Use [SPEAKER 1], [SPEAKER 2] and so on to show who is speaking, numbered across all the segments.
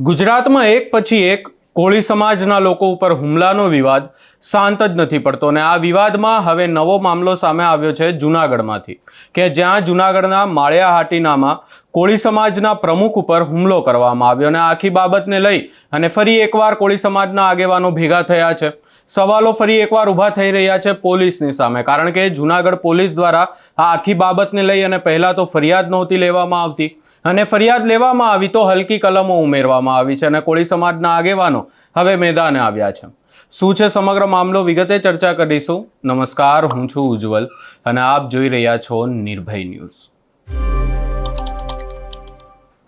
[SPEAKER 1] ગુજરાતમાં એક પછી એક કોળી સમાજના લોકો ઉપર હુમલાનો વિવાદ શાંત જ નથી પડતો અને આ વિવાદમાં હવે નવો મામલો સામે આવ્યો છે જૂનાગઢમાંથી કે જ્યાં જૂનાગઢના માળિયાહાટીનામાં કોળી સમાજના પ્રમુખ ઉપર હુમલો કરવામાં આવ્યો અને આખી બાબતને લઈ અને ફરી એકવાર કોળી સમાજના આગેવાનો ભેગા થયા છે। સવાલો ફરી એકવાર ઊભા થઈ રહ્યા છે પોલીસની સામે, કારણ કે જૂનાગઢ પોલીસ દ્વારા આ આખી બાબતને લઈ અને પહેલા તો ફરિયાદ નહોતી લેવામાં આવતી અને ફરિયાદ લેવામાં આવી તો હલકી કલમો ઉમેરવામાં આવી છે અને કોળી સમાજના આગેવાનો હવે મેદાને આવ્યા છે। શું છે સમગ્ર મામલો, વિગતે ચર્ચા કરીશું। નમસ્કાર, હું છું ઉજ્જવલ અને આપ જોઈ રહ્યા છો નિર્ભય ન્યૂઝ।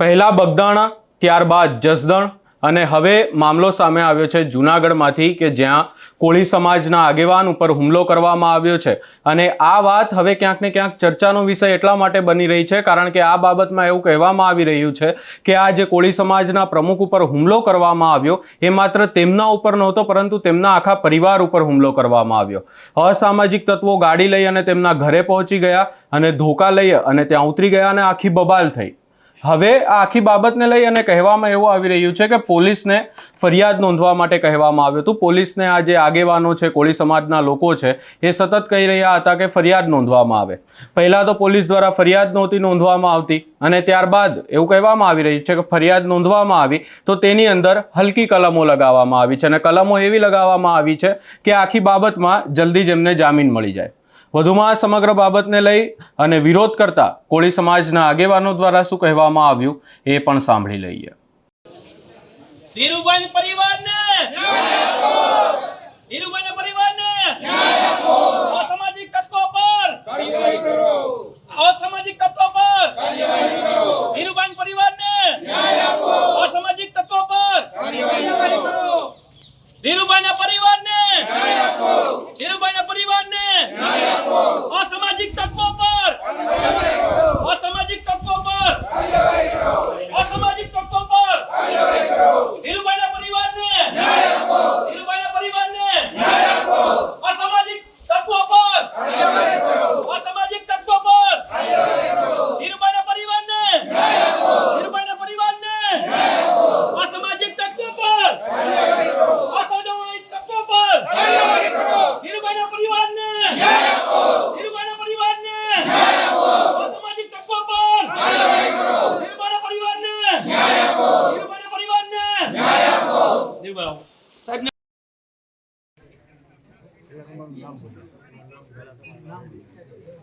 [SPEAKER 1] પહેલા બગદાણા, ત્યારબાદ જસદણ અને હવે મામલો સામે આવ્યો છે જૂનાગઢમાંથી કે જ્યાં કોળી સમાજના આગેવાન ઉપર હુમલો કરવામાં આવ્યો છે અને આ વાત હવે ક્યાંક ને ક્યાંક ચર્ચાનો વિષય એટલા માટે બની રહી છે કારણ કે આ બાબતમાં એવું કહેવામાં આવી રહ્યું છે કે આ જે કોળી સમાજના પ્રમુખ ઉપર હુમલો કરવામાં આવ્યો એ માત્ર તેમના ઉપર નહોતો પરંતુ તેમના આખા પરિવાર ઉપર હુમલો કરવામાં આવ્યો। અસામાજિક તત્વો ગાડી લઈ અને તેમના ઘરે પહોંચી ગયા અને ધોકા લઈ અને ત્યાં ઉતરી ગયા અને આખી બબાલ થઈ। હવે આ આખી બાબતને લઈ અને કહેવામાં એવું આવી રહ્યું છે કે પોલીસને ફરિયાદ નોંધવા માટે કહેવામાં આવ્યું હતું। પોલીસને આ જે આગેવાનો છે, કોળી સમાજના લોકો છે, એ સતત કહી રહ્યા હતા કે ફરિયાદ નોંધવામાં આવે। પહેલા તો પોલીસ દ્વારા ફરિયાદ નહોતી નોંધવામાં આવતી અને ત્યારબાદ એવું કહેવામાં આવી રહ્યું છે કે ફરિયાદ નોંધવામાં આવી તો તેની અંદર હલકી કલમો લગાવવામાં આવી છે અને કલમો એવી લગાવવામાં આવી છે કે આખી બાબતમાં જલ્દી જ એમને જામીન મળી જાય। વધુમાં સમગ્ર બાબતને લઈ અને વિરોધ કરતા કોળી સમાજના આગેવાનો દ્વારા શું કહેવામાં આવ્યું એ પણ સાંભળી લઈએ।
[SPEAKER 2] ધીરુભાઈ પરિવારને ન્યાય આપો, ધીરુભાઈ પરિવારને ન્યાય આપો, અસામાજિક તત્વો પર કાર્યવાહી કરો, અસામાજિક તત્વો પર કાર્યવાહી કરો, ધીરુભાઈ પરિવારને ન્યાય આપો, અસામાજિક તત્વો પર કાર્યવાહી કરો, ધીરુભાઈના પરિવારને ન્યાય આપો, ધીરુભાઈના પરિવારને ન્યાય આપો, અસામાજિક તત્વો પર કાર્યવાહી કરો, અસામાજિક તત્વો પર કાર્યવાહી કરો, અસામાજિક તત્વો પર કાર્યવાહી કરો, ધીરુભાઈના પરિવારને ન્યાય આપો, ધીરુભાઈના પરિવારને ન્યાય આપો, અસામાજિક તત્વો પર કાર્યવાહી કરો, અસામાજિક તત્વો પર કાર્યવાહી કરો, ધીરુભાઈના પરિવારને ન્યાય આપો, ધીરુભાઈના પરિવારને ન્યાય આપો, અસામાજિક તત્વો પર કાર્યવાહી કરો, અસામાજિક તત્વો પર કાર્યવાહી કરો, ધીરુભાઈના પરિવારને ન્યાય આપો, ધીરુભાઈના પરિવારને ન્યાય આપો, અસામાજિક તત્વો પર કાર્યવાહી કરો, ધીરુભાઈના પરિવારને ન્યાય આપો, ધીરુભાઈના પરિવારને ન્યાય આપો, ધીરુભાઈ સાહેબ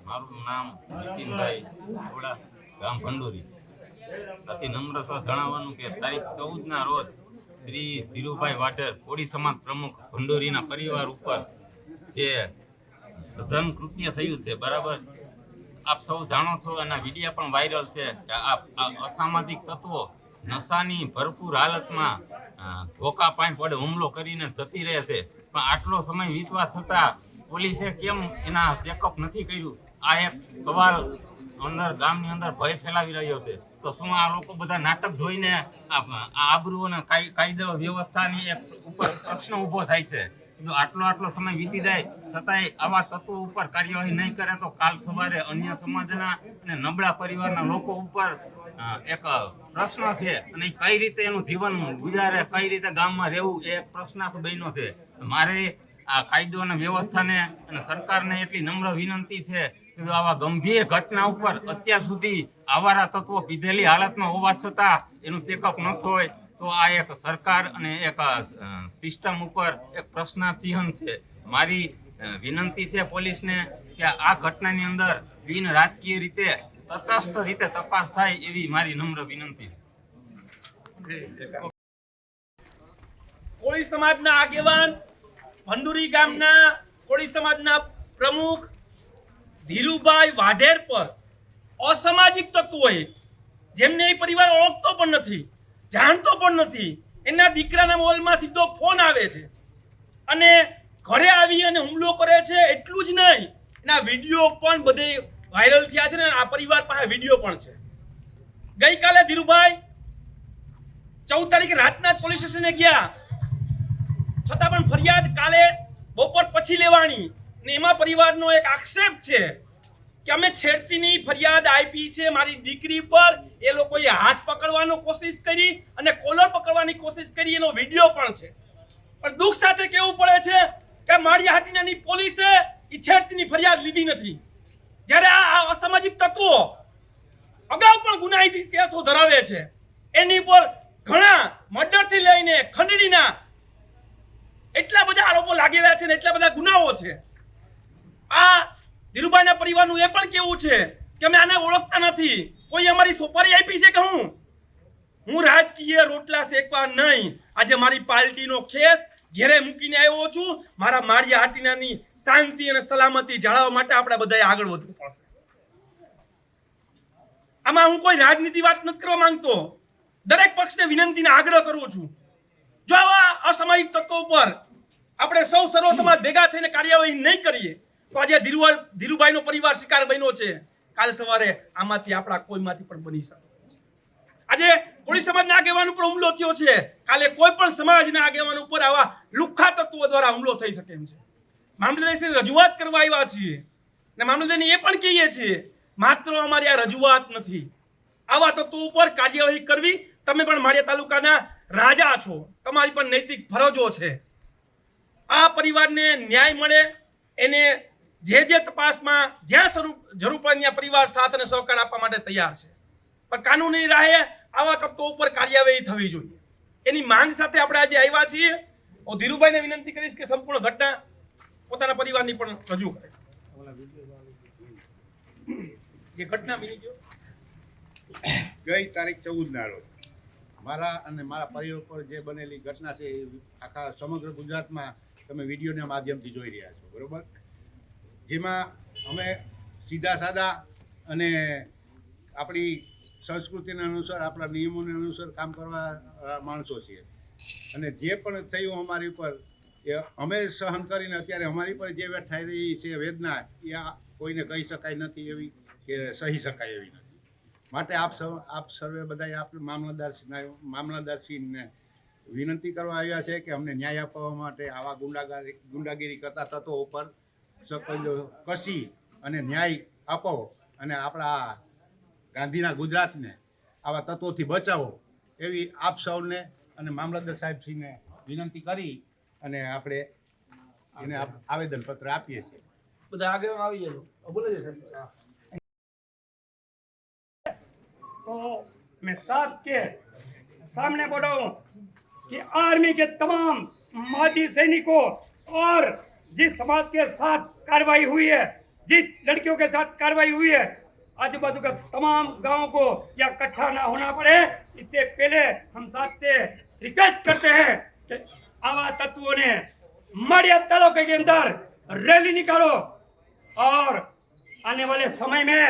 [SPEAKER 3] મારું નામ નીતિનભાઈ થોડા ગામ ભંડોરી। અતિ નમ્ર સહ જણાવવાનું કે તારીખ 14 રોજ શ્રી ધીરુભાઈ વાઢેર કોળી સમાજ પ્રમુખ ભંડોરીના પરિવાર ઉપર જે સઘન કૃત્ય થયું છે, બરાબર, આપ સૌ જાણો છો અને વિડીયો પણ વાયરલ છે કે આ અસામાજિક તત્વો નશાની ભરપૂર હાલતમાં ધોકા પાણી પડે હુમલો કરીને જતી રહે છે, પણ આટલો સમય વીતવા છતાં પોલીસે કેમ એના ચેકઅપ નથી કર્યું? આ એક સવાલ અંદર ગામની અંદર ભય ફેલાવી રહ્યો છે। તો શું આ લોકો બધા નાટક જોઈને આ આબરૂ અને કાયદો વ્યવસ્થાની એક ઉપર પ્રશ્ન ઊભો થાય છે? જો આટલો સમય વીતી જાય છતાંય આવા તત્વો ઉપર કાર્યવાહી નહીં કરે તો કાલ સવારે અન્ય સમાજના અને નબળા પરિવારના લોકો ઉપર એક પ્રશ્ન છે અને કઈ રીતે એનું જીવન ગુજારે, કઈ રીતે ગામમાં રહેવું, એ એક પ્રશ્નાર્થ બન્યો છે। મારે આ કાયદો અને વ્યવસ્થાને અને સરકારને એટલી નમ્ર વિનંતી છે કે જો આવા ગંભીર ઘટના ઉપર અત્યાર સુધી આવારા તત્વો પીધેલી હાલતમાં હોવા છતાં એનું ચેકઅપ ન થાય તો આ એક સરકાર અને એક સિસ્ટમ ઉપર એક પ્રશ્નાર્થ છે। મારી વિનંતી છે પોલીસને કે આ ઘટનાની અંદર બિન રાજકીય રીતે તટસ્થ રીતે તપાસ થાય એવી મારી નમ્ર વિનંતી।
[SPEAKER 2] કોળી સમાજના આગેવાન, ભંડોરી ગામના કોળી સમાજના પ્રમુખ ધીરુભાઈ વાઢેર પર અસામાજિક તત્વોએ, જેમને એ પરિવાર ઓળખતો પણ નથી, જાણતો પણ નથી, એના દીકરાના મોબાઈલમાં સીધો ફોન આવે છે અને ઘરે આવી અને હુમલો કરે છે। એટલું જ નહીં, એના વિડીયો પણ બધે વાયરલ થયા છે ને આ પરિવાર પાસે વિડીયો પણ છે। ગઈકાલે ધીરુભાઈ 14 તારીખે રાતના જ પોલીસ સ્ટેશને ગયા, છતાં પણ ફરિયાદ કાલે બપોર પછી લેવાની ને એમાં પરિવારનો એક આક્ષેપ છે કે અમે છેડતીની ફરિયાદ આપી છે મારી દીકરી પર, એ લોકોએ હાથ પકડવાનો કોશિશ કરી અને કોલર પકડવાની કોશિશ કરી, એનો વિડીયો પણ છે. પણ દુઃખ સાથે કહેવું પડે છે કે માળિયા હાટીનાની પોલીસે એ છેડતીની ફરિયાદ લીધી નથી. જ્યારે આ અસામાજિક તત્વો અગાઉ પણ ગુનાહિત ઇતિહાસો ધરાવે છે, એની પર ઘણા મર્ડરથી લઈને ખંડણીના એટલા બધા આરોપો લાગી રહ્યા છે ને એટલા બધા ગુનાઓ છે. આ ધીરુભાઈના પરિવારનું એ પણ કેવું છે કે અમે આને ઓળખતા નથી, કોઈ અમારી સોપારી આપી છે કે હું રાજકીય રોટલા શેકવા નહીં, આજે મારી પાર્ટીનો ખેસ ઘેરે મૂકીને આવ્યો છું. મારા માળિયા હાટીનાની શાંતિ અને સલામતી જાળવવા માટે આપણે બધાએ આગળ વધવું પડશે. આમાં હું કોઈ રાજનીતિ વાત નથી કરવા માંગતો, દરેક પક્ષને વિનંતીને આગ્રહ કરું છું, જો આવા અસામાજિક તત્વો પર આપણે સૌ સર્વ સમાજ ભેગા થઈને કાર્યવાહી નહીં કરીએ તો આજે ધીરુભાઈનો પરિવાર શિકાર બન્યો છે, કાલ સવારે આમાંથી આપણા કોઈમાંથી પણ બની શકે છે. આજે કોળી સમાજના આગેવાનો પર હુમલો થયો છે, કાલે કોઈ પણ સમાજના આગેવાનો ઉપર આવા લુખ્ખા તત્વો દ્વારા હુમલો થઈ શકે એમ છે. મામલતદારશ્રીને રજૂઆત કરવા આવ્યા છીએ અને મામલતદારને એ પણ કહીએ છીએ માત્ર અમારી આ રજૂઆત નથી, આવા તત્વો ઉપર કાર્યવાહી કરવી. તમે પણ માળિયા તાલુકાના રાજા છો, તમારી પણ નૈતિક ફરજો છે. આ પરિવારને ન્યાય મળે, એને જે તપાસમાં જ્યાં જરૂર પડે ત્યાં પરિવાર સાથ અને સહકાર આપવા માટે તૈયાર છે. પણ કાનૂની રાહે આવા તત્વો ઉપર કાર્યવાહી થવી જોઈએ, એની માંગ સાથે આપણે આજે આવ્યા છીએ. હું ધીરુભાઈને વિનંતી કરીશ કે સંપૂર્ણ ઘટના પોતાના પરિવારની પણ રજૂ કરે. જે ઘટના બની
[SPEAKER 4] ગઈ તારીખ 14 રોજ મારા અને મારા પરિવાર પર જે બનેલી ઘટના છે એ આખા સમગ્ર ગુજરાતમાં તમે વિડીયોના માધ્યમથી જોઈ રહ્યા છો, બરોબર. જેમાં અમે સીધા સાદા અને આપણી સંસ્કૃતિના અનુસાર, આપણા નિયમોને અનુસાર કામ કરવા માણસો છીએ, અને જે પણ થયું અમારી ઉપર એ અમે સહન કરીને અત્યારે અમારી પર જે થઈ રહી છે વેદના, એ કોઈને કહી શકાય નથી એવી કે સહી શકાય એવી નથી. માટે આપ સર્વે બધાએ આપણે મામલતદારશ્રીને વિનંતી કરવા આવ્યા છે કે અમને ન્યાય આપવા માટે આવા ગુંડાગીરી કરતા તત્વો ઉપર કસી અને ન્યાય આપો અને આપણા ગાંધીના ગુજરાતને આવા તત્વોથી બચાવો એવી આપ સૌને અને મામલતદાર સાહેબશ્રીને વિનંતી કરી અને આપણે એને આવેદનપત્ર આપીએ છીએ.
[SPEAKER 2] બધા આગળ આવી જજો, બોલે છે સાહેબ.
[SPEAKER 5] तो मैं सबके सामने बोल रहा हूँ कि आर्मी के तमाम माजी सैनिकों और जिस समाज के साथ कार्रवाई हुई है, जिस लड़कियों के साथ कार्रवाई हुई है, आजू बाजू के तमाम गांवों को या इकट्ठा ना होना पड़े, इससे पहले हम सबसे रिक्वेस्ट करते हैं कि आवा तत्वों ने माड़िया तालुके के अंदर रैली निकालो और आने वाले समय में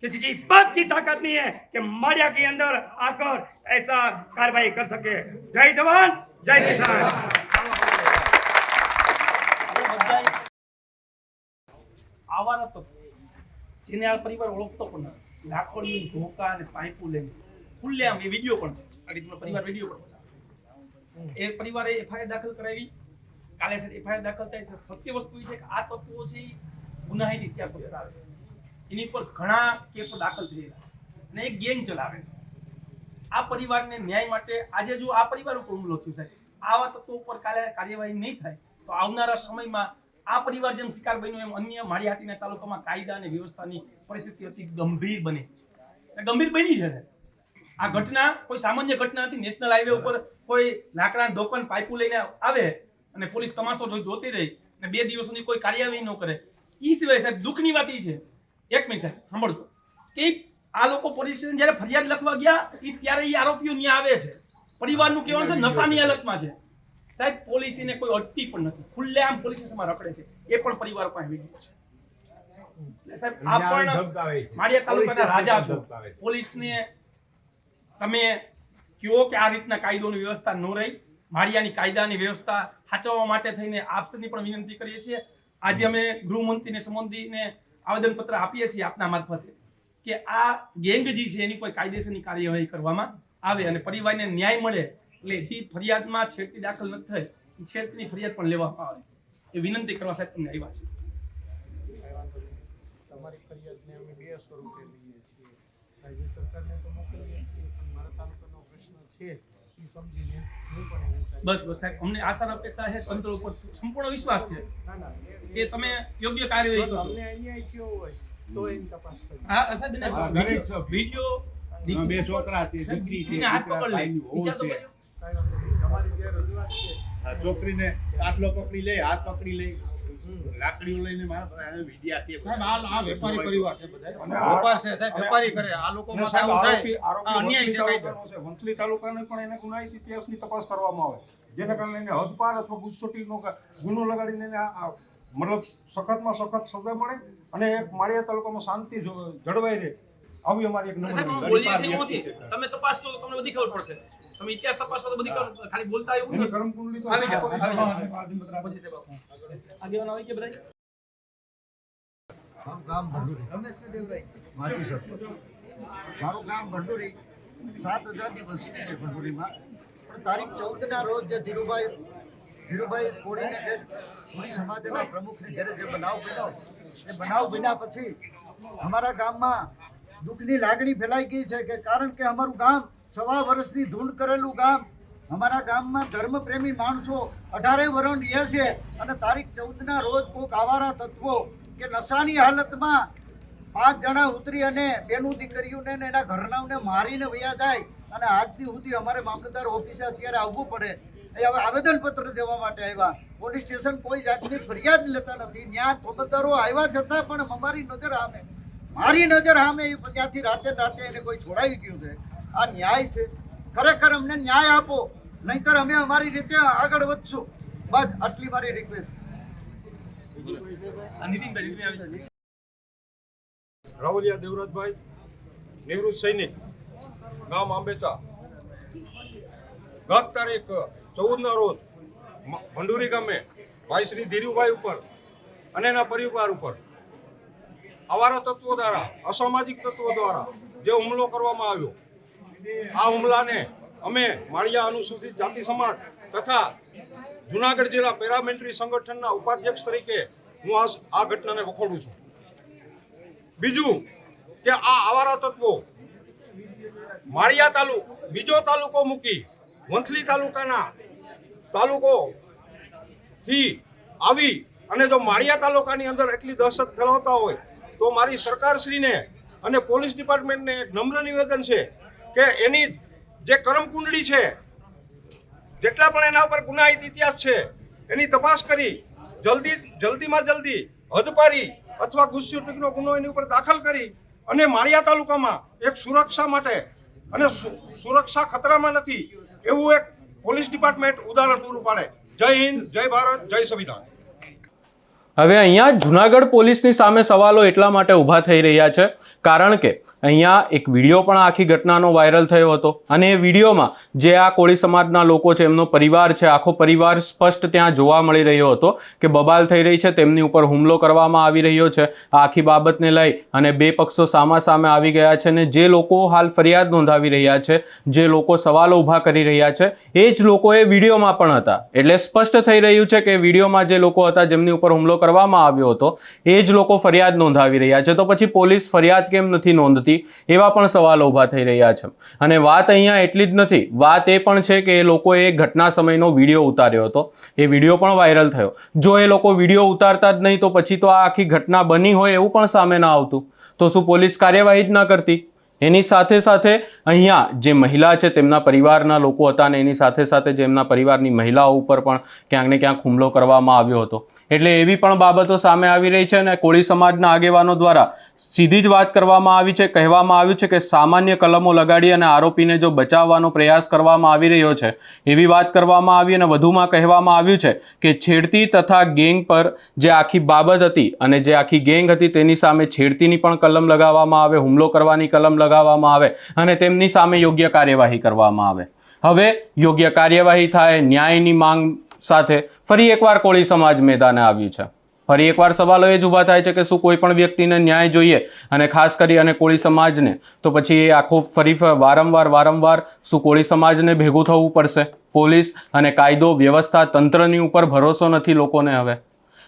[SPEAKER 5] किसी की बात की ताकत नहीं है कि माड़िया के अंदर आकर ऐसा कार्रवाई कर सके. जय जवान जय किसान.
[SPEAKER 2] આવા નતો જેને આ પરિવાર ઓળખતો પણ નથી, લાકડીઓ ધોકા અને પાઇપો લઈને ખુલ્લેઆમ એ વિડીયો પણ છે. આ રીતનો પરિવાર વિડીયો પણ એ પરિવારે એફઆઈઆર દાખલ કરાવી. કાલે સર એફઆઈઆર દાખલ થાય છે. સત્ય વસ્તુ એ છે કે આ તત્વો છે ગુનાહિત ઇતિહાસો ધરાવે છે, એની પર ઘણા કેસો દાખલ થયેલા અને એક ગેંગ ચલાવે. આ પરિવારને ન્યાય માટે આજે જો આ પરિવાર ઉપર હુમલો થયો છે, આવા તત્વો ઉપર કાલે કાર્યવાહી નહીં થાય તો આવનારા સમયમાં આ પરિવાર જેમ શિકાર બન્યો એમ અન્ય માળિયા હાટીના તાલુકામાં કાયદા અને વ્યવસ્થાની પરિસ્થિતિ અતિ ગંભીર બને છે, ગંભીર બની છે. આ ઘટના કોઈ સામાન્ય ઘટના નથી. નેશનલ હાઈવે ઉપર કોઈ લાકડાના ધોકન પાઇપો લઈને આવે અને પોલીસ તમાશો જોતી રહી અને 2 દિવસ સુધી કોઈ કાર્યવાહી ન કરે. એ સિવાય સાહેબ દુઃખની વાત એ છે, એક મિનિટ સાહેબ સાંભળતો, કે આ લોકો પોલીસ સ્ટેશન જ્યારે ફરિયાદ લખવા ગયા ત્યારે એ આરોપીઓ ત્યાં આવે છે. પરિવારનું કહેવાનું છે નશાની હાલતમાં છે સાહેબ, પોલીસ એને કોઈ અટતી પણ નથી, ખુલ્લેઆમ પોલીસ સ્ટેશનમાં રખડે છે. એ પણ પરિવાર પાસે વિડીયો છે. સાહેબ આ પણ માળિયા તાલુકાના રાજા છો, પોલીસને તમે કહો કે આ રીતના કાયદોની વ્યવસ્થા ન રહી. માળિયાની કાયદાની વ્યવસ્થા સાચવવા માટે થઈને આપસની પણ વિનંતી કરીએ છીએ. આજે અમે ગૃહમંત્રીને સંબંધીને આવેદનપત્ર આપીએ છીએ આપના મારફતે કે આ ગેંગ જે છે એની કોઈ કાયદેસરની કાર્યવાહી કરવામાં આવે અને પરિવારને ન્યાય મળે. એટલે જે ફરિયાદમાં છેડતી દાખલ ન થાય એ છેડતીની ફરિયાદ પણ લેવામાં આવે એ વિનંતી કરવા સાહેબ તમને આવ્યા છે.
[SPEAKER 6] અમારી ફરિયાદને અમે 2 સ્વરૂપે લઈએ છીએ. રાજ્ય સરકારને તો મોકલીએ છીએ, પણ મારા તાલુકાનો પ્રશ્ન છે એ સમજીને હું પણ એવું કરીશ.
[SPEAKER 2] બસ બસ સાહેબ, અમને આશા અપેક્ષા છે, તંત્ર ઉપર સંપૂર્ણ વિશ્વાસ છે
[SPEAKER 6] ના ના
[SPEAKER 2] કે તમે યોગ્ય કાર્યવાહી કરશો.
[SPEAKER 6] અમને અન્યાય થયો હોય તો એની તપાસ કરીએ.
[SPEAKER 2] હા સાહેબ, એને
[SPEAKER 4] હા, દરેક સભ્ય.
[SPEAKER 2] વિડીયો
[SPEAKER 4] 2 છોકરા છે, દીકરી છે,
[SPEAKER 2] હાથ
[SPEAKER 4] દીકરા,
[SPEAKER 2] પકડ લે.
[SPEAKER 4] ભાઈની વહુ
[SPEAKER 2] વિચાર તો
[SPEAKER 4] છે.
[SPEAKER 2] કર્યો.
[SPEAKER 6] કાંઈ વાંધો નહીં. તમારી જે રજૂઆત છે
[SPEAKER 4] આ છોકરીને કાટલો પકડી લે, હાથ પકડી લે, લાકડીઓ લઈને મારા વિડિયા છે.
[SPEAKER 7] સાહેબ આ વેપારી પરિવાર છે બધા વેપાર છે સાહેબ વેપારી કરે આ લોકો માં
[SPEAKER 8] સાહેબ,
[SPEAKER 7] આવું
[SPEAKER 8] આરોપી
[SPEAKER 7] થાય આ અન્યાય છે કાયદો
[SPEAKER 8] છે. વંથલી તાલુકાની પણ એને ગુનાહિત ઇતિહાસની તપાસ કરવામાં આવે, જેના કારણે એને હદપાર અથવા ગુસ્સોટીનો ગુનો લગાડીને એને મતલબ સખતમાં સખત સજા મળે અને એક માળિયા તાલુકામાં શાંતિ જળવાઈ રહે, આવી અમારી એક
[SPEAKER 2] સાહેબ, અમે બોલીએ છીએ એવું નથી. તમે તપાસશો તો તમને બધી ખબર પડશે. તમે ઇતિહાસ તપાસશો તો બધી ખબર, ખાલી બોલતા એવું
[SPEAKER 8] એની
[SPEAKER 2] નથી.
[SPEAKER 8] કર્મકુંડલી તો
[SPEAKER 2] આવી જાઓ,
[SPEAKER 8] સાફ
[SPEAKER 2] આવી
[SPEAKER 8] કરી
[SPEAKER 2] જાઓ. પછી સાહેબ આગેવાનો આવી ગયા બધા.
[SPEAKER 9] ગામ ભંડોરી રમેશને દેવરાય માજી સરપંચ. મારું ગામ ભંડોરી 7,000ની વસ્તી છે ભંડોરીમાં. પણ તારીખ 14ના રોજ જે ધીરુભાઈ કોળીને જે કોળી સમાજના પ્રમુખને ઘરે જે બનાવ બન્યો એ બનાવ બન્યા પછી અમારા ગામમાં દુઃખની લાગણી ફેલાઈ ગઈ છે કે કારણ કે અમારું ગામ 1.25 વર્ષની ધૂંડ કરેલું ગામ, અમારા ગામમાં ધર્મપ્રેમી માણસો 18 વર્ષ રહે છે અને તારીખ 14ના રોજ કોઈક આવારા તત્વો કે નશાની હાલતમાં 5 જણા ઉતરી અને બેનું દીકરીઓને ને એના ઘરનાઓને મારીને વયા જાય અને આજથી સુધી અમારે મામલતદાર ઓફિસે અત્યારે આવવું પડે. એ હવે આવેદનપત્ર દેવા માટે આવ્યા, પોલીસ સ્ટેશન કોઈ જાતની ફરિયાદ લેતા નથી. ત્યાં મામલતદારો આવ્યા છતાં પણ મારી નજર સામે એ ત્યાંથી રાતે એને કોઈ છોડાવી ગયું છે. આ ન્યાય છે? ખરેખર અમને ન્યાય આપો, નહીંતર અમે અમારી રીતે આગળ વધશું. બસ આટલી મારી રિક્વેસ્ટ.
[SPEAKER 2] નીતિનભાઈ આવી જાઓ.
[SPEAKER 8] રાવલિયા દેવરાજભાઈ, નિવૃત્ત સૈનિક, ગામ આંબેચા. ગત તારીખ 14ના રોજ ભંડોરી ગામે ભાઈ શ્રી ધીરુભાઈ ઉપર અને એના પરિવાર ઉપર આવારા તત્વો દ્વારા, અસામાજિક તત્વો દ્વારા જે હુમલો કરવામાં આવ્યો, આ હુમલાને અમે માળિયા અનુસૂચિત જાતિ સમાજ તથા જુનાગઢ જિલ્લા પેરામિલિટરી સંગઠનના ઉપાધ્યક્ષ તરીકે હું આ ઘટનાને વખોડું છું. બીજું કે આ આવારા તત્વો માળિયા બીજો તાલુકો મૂકી વંથલી તાલુકાથી આવી અને જો માળિયા તાલુકાની અંદર એટલી દહેશત ફેલાવતા હોય તો મારી સરકારશ્રીને અને પોલીસ ડિપાર્ટમેન્ટને એક નમ્ર નિવેદન છે કે એની જે કર્મકુંડળી છે, જેટલા પણ એના ઉપર ગુનાહિત ઇતિહાસ છે, એની તપાસ કરી જલ્દીમાં જલ્દી હદપારી અથવા ગુસ્સોટીનો ગુનો એની ઉપર દાખલ કરી અને માળિયા તાલુકામાં એક સુરક્ષા માટે અને સુરક્ષા ખતરામાં નથી એવું એક પોલીસ ડિપાર્ટમેન્ટ ઉદાહરણ પૂરું પાડે. જય હિન્દ, જય ભારત, જય સંવિધાન.
[SPEAKER 1] હવે અહીંયા જુનાગઢ પોલીસની સામે સવાલો એટલા માટે ઊભા થઈ રહ્યા છે કારણ કે અહીંયા એક વિડીયો પણ આખી ઘટનાનો વાયરલ થયો હતો અને એ વિડીયોમાં જે આ કોળી સમાજના લોકો છે, એમનો પરિવાર છે, આખો પરિવાર સ્પષ્ટ ત્યાં જોવા મળી રહ્યો હતો કે બબાલ થઈ રહી છે, તેમની ઉપર હુમલો કરવામાં આવી રહ્યો છે. આ આખી બાબતને લઈ અને બે પક્ષો સામે આવી ગયા છે અને જે લોકો હાલ ફરિયાદ નોંધાવી રહ્યા છે, જે લોકો સવાલો ઊભા કરી રહ્યા છે, એ જ લોકો એ વિડીયોમાં પણ હતા. એટલે સ્પષ્ટ થઈ રહ્યું છે કે વિડીયોમાં જે લોકો હતા જેમની ઉપર હુમલો કરવામાં આવ્યો હતો એ જ લોકો ફરિયાદ નોંધાવી રહ્યા છે. તો પછી પોલીસ ફરિયાદ કેમ નથી નોંધતી, એવા પણ સવાલો ઊભા થઈ રહ્યા છે. અને વાત અહીંયા એટલી જ નથી, વાત એ પણ છે કે એ લોકોએ ઘટના સમયનો વિડીયો ઉતાર્યો હતો, એ વિડીયો પણ વાયરલ થયો. જો એ લોકો વિડીયો ઉતારતા જ નહીં તો પછી તો આ આખી ઘટના બની હોય એવું પણ સામે ના આવતું, તો શું પોલીસ કાર્યવાહી જ ન કરતી? એની સાથે સાથે અહીંયા જે મહિલા છે તેમના પરિવારના લોકો હતા અને એની સાથે સાથે જે એમના પરિવારની મહિલાઓ ઉપર પણ ક્યાંક ને ક્યાંક હુમલો કરવામાં આવ્યો હતો. એટલે એવી પણ બાબતો સામે આવી રહી છે અને કોળી સમાજના આગેવાનો દ્વારા સીધી જ વાત કરવામાં આવી છે. કહેવામાં આવ્યું છે કે સામાન્ય કલમો લગાડી અને આરોપીને જો બચાવવાનો પ્રયાસ કરવામાં આવી રહ્યો છે એવી વાત કરવામાં આવી અને વધુમાં કહેવામાં આવ્યું છે કે છેડતી તથા ગેંગ પર જે આખી બાબત હતી અને જે આખી ગેંગ હતી તેની સામે છેડતીની પણ કલમ લગાવવામાં આવે, હુમલો કરવાની કલમ લગાવવામાં આવે અને તેમની સામે યોગ્ય કાર્યવાહી કરવામાં આવે. હવે યોગ્ય કાર્યવાહી થાય, ન્યાયની માંગ સાથે ફરી એકવાર કોળી સમાજ મેદાને આવ્યું છે. ફરી એકવાર સવાલો એ જ ઊભા થાય છે કે શું કોઈ પણ વ્યક્તિને ન્યાય જોઈએ અને ખાસ કરી અને કોળી સમાજને, તો પછી એ આખો ફરી વારંવાર શું કોળી સમાજને ભેગું થવું પડશે? પોલીસ અને કાયદો વ્યવસ્થા તંત્રની ઉપર ભરોસો નથી લોકોને હવે.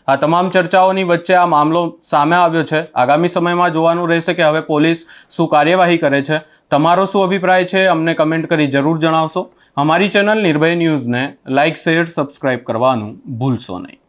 [SPEAKER 1] આ તમામ ચર્ચાઓની વચ્ચે આ મામલો સામે આવ્યો છે. આગામી સમયમાં જોવાનું રહેશે કે હવે પોલીસ શું કાર્યવાહી કરે છે. તમારો શું અભિપ્રાય છે અમને કમેન્ટ કરી જરૂર જણાવશો. અમારી ચેનલ નિર્ભય ન્યૂઝને લાઇક, શેર, સબસ્ક્રાઇબ કરવાનું ભૂલશો નહીં.